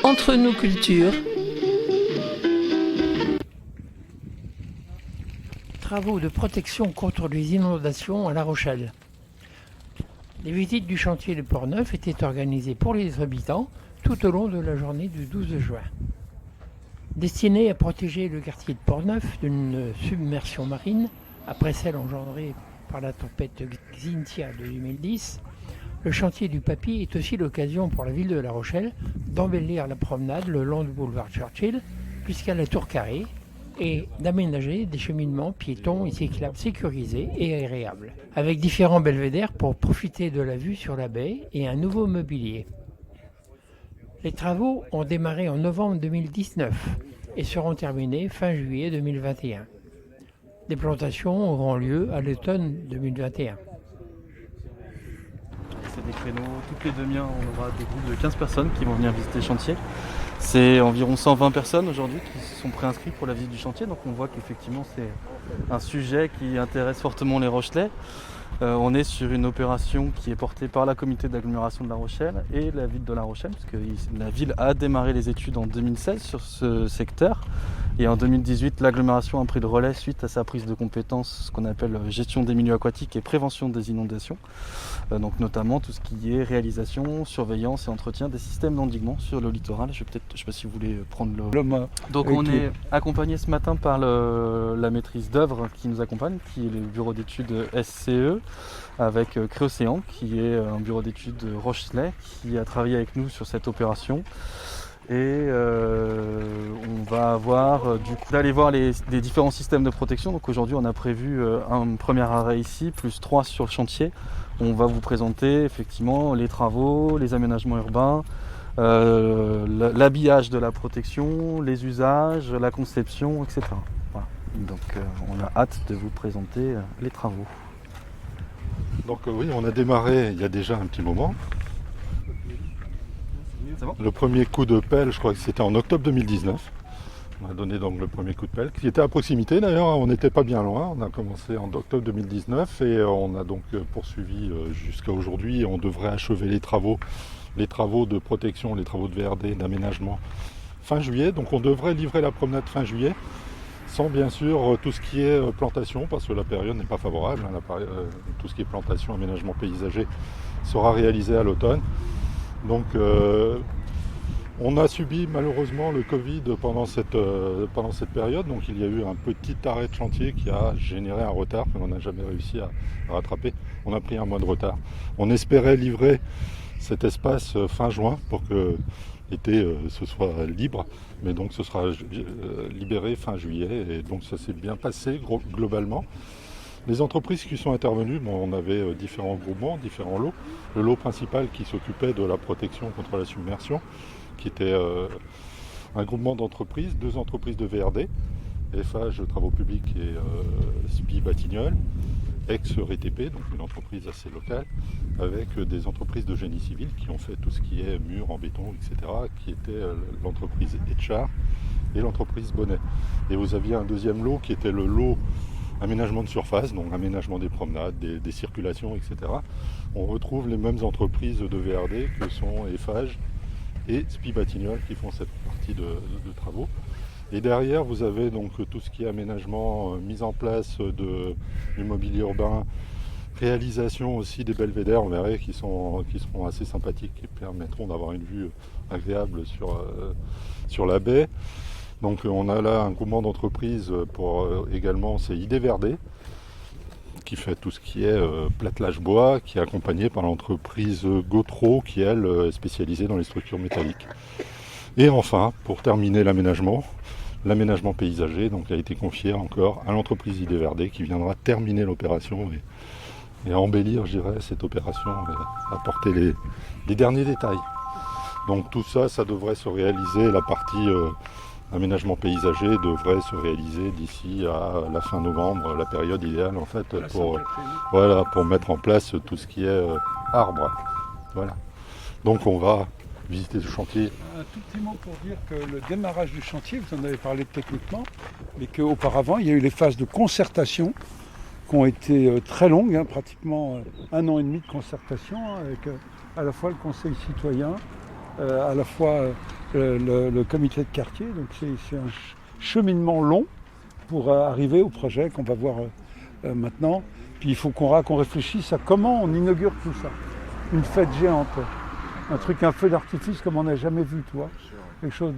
Entre nous cultures. Travaux de protection contre les inondations à La Rochelle. Les visites du chantier de Port-Neuf étaient organisées pour les habitants tout au long de la journée du 12 juin. Destinées à protéger le quartier de Port-Neuf d'une submersion marine, après celle engendrée par la tempête Xynthia de 2010, le chantier du Papy est aussi l'occasion pour la ville de La Rochelle d'embellir la promenade le long du boulevard Churchill jusqu'à la Tour Carrée et d'aménager des cheminements piétons et cyclables sécurisés et agréables, avec différents belvédères pour profiter de la vue sur la baie et un nouveau mobilier. Les travaux ont démarré en novembre 2019 et seront terminés fin juillet 2021. Des plantations auront lieu à l'automne 2021. C'est des créneaux, toutes les demi-heures, on aura des groupes de 15 personnes qui vont venir visiter le chantier. C'est environ 120 personnes aujourd'hui qui se sont préinscrites pour la visite du chantier, donc on voit qu'effectivement c'est un sujet qui intéresse fortement les Rochelais. On est sur une opération qui est portée par la communauté d'agglomération de La Rochelle et la ville de La Rochelle, puisque la ville a démarré les études en 2016 sur ce secteur. Et en 2018, l'agglomération a pris le relais suite à sa prise de compétence, ce qu'on appelle gestion des milieux aquatiques et prévention des inondations. Donc notamment tout ce qui est réalisation, surveillance et entretien des systèmes d'endiguement sur le littoral. Je sais pas si vous voulez prendre le... Donc on est accompagné ce matin par la maîtrise d'œuvre qui nous accompagne, qui est le bureau d'études SCE, avec Créocéan, qui est un bureau d'études Rochelais, qui a travaillé avec nous sur cette opération. Et on va avoir du coup d'aller voir les différents systèmes de protection. Donc aujourd'hui on a prévu un premier arrêt ici, plus 3 sur le chantier. On va vous présenter effectivement les travaux, les aménagements urbains, l'habillage de la protection, les usages, la conception, etc. Voilà. Donc on a hâte de vous présenter les travaux. Donc oui, on a démarré il y a déjà un petit moment. Le premier coup de pelle, je crois que c'était en octobre 2019. On a donné donc le premier coup de pelle, qui était à proximité d'ailleurs, on n'était pas bien loin. On a commencé en octobre 2019 et on a donc poursuivi jusqu'à aujourd'hui. Et on devrait achever les travaux de protection, les travaux de VRD, d'aménagement fin juillet. Donc on devrait livrer la promenade fin juillet, sans bien sûr tout ce qui est plantation, parce que la période n'est pas favorable. Tout ce qui est plantation, aménagement paysager sera réalisé à l'automne. Donc on a subi malheureusement le Covid pendant cette période, donc il y a eu un petit arrêt de chantier qui a généré un retard que l'on n'a jamais réussi à rattraper. On a pris un mois de retard. On espérait livrer cet espace fin juin pour que l'été ce soit libre, mais donc ce sera libéré fin juillet et donc ça s'est bien passé globalement. Les entreprises qui sont intervenues, on avait différents groupements, différents lots. Le lot principal qui s'occupait de la protection contre la submersion, qui était un groupement d'entreprises, 2 entreprises de VRD, FH Travaux Publics et SPI Batignolles, ex-RTP, donc une entreprise assez locale, avec des entreprises de génie civil qui ont fait tout ce qui est murs en béton, etc., qui était l'entreprise Etchar et l'entreprise Bonnet. Et vous aviez un deuxième lot qui était le lot aménagement de surface, donc aménagement des promenades, des circulations, etc. On retrouve les mêmes entreprises de VRD que sont Eiffage et SPI Batignolles qui font cette partie de travaux. Et derrière, vous avez donc tout ce qui est aménagement, mise en place de l'immobilier urbain, réalisation aussi des belvédères, on verrait, qui seront assez sympathiques et permettront d'avoir une vue agréable sur la baie. Donc on a là un groupement d'entreprises pour également, c'est ID Verdé, qui fait tout ce qui est platelage bois, qui est accompagné par l'entreprise Gautreau, qui elle est spécialisée dans les structures métalliques. Et enfin, pour terminer l'aménagement paysager, donc a été confié encore à l'entreprise ID Verdé, qui viendra terminer l'opération et embellir, je dirais, cette opération, et apporter les derniers détails. Donc tout ça, ça devrait se réaliser, la partie aménagement paysager devrait se réaliser d'ici à la fin novembre, la période idéale en fait pour mettre en place tout ce qui est arbre. Voilà. Donc on va visiter ce chantier. Un tout petit mot pour dire que le démarrage du chantier, vous en avez parlé techniquement, mais qu'auparavant il y a eu les phases de concertation qui ont été très longues, pratiquement 1 an et demi de concertation avec à la fois le conseil citoyen, à la fois le comité de quartier. Donc c'est un cheminement long pour arriver au projet qu'on va voir maintenant. Puis il faut qu'on réfléchisse à comment on inaugure tout ça. Une fête géante, un feu d'artifice comme on n'a jamais vu, tu vois. Quelque chose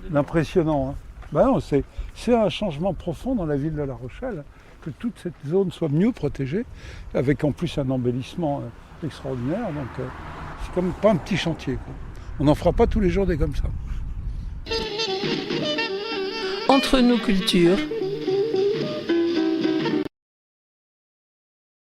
d'impressionnant. Hein. Ben non, c'est un changement profond dans la ville de La Rochelle, que toute cette zone soit mieux protégée, avec en plus un embellissement extraordinaire. Donc c'est comme pas un petit chantier, quoi. On n'en fera pas tous les jours des comme ça. Entre nos cultures,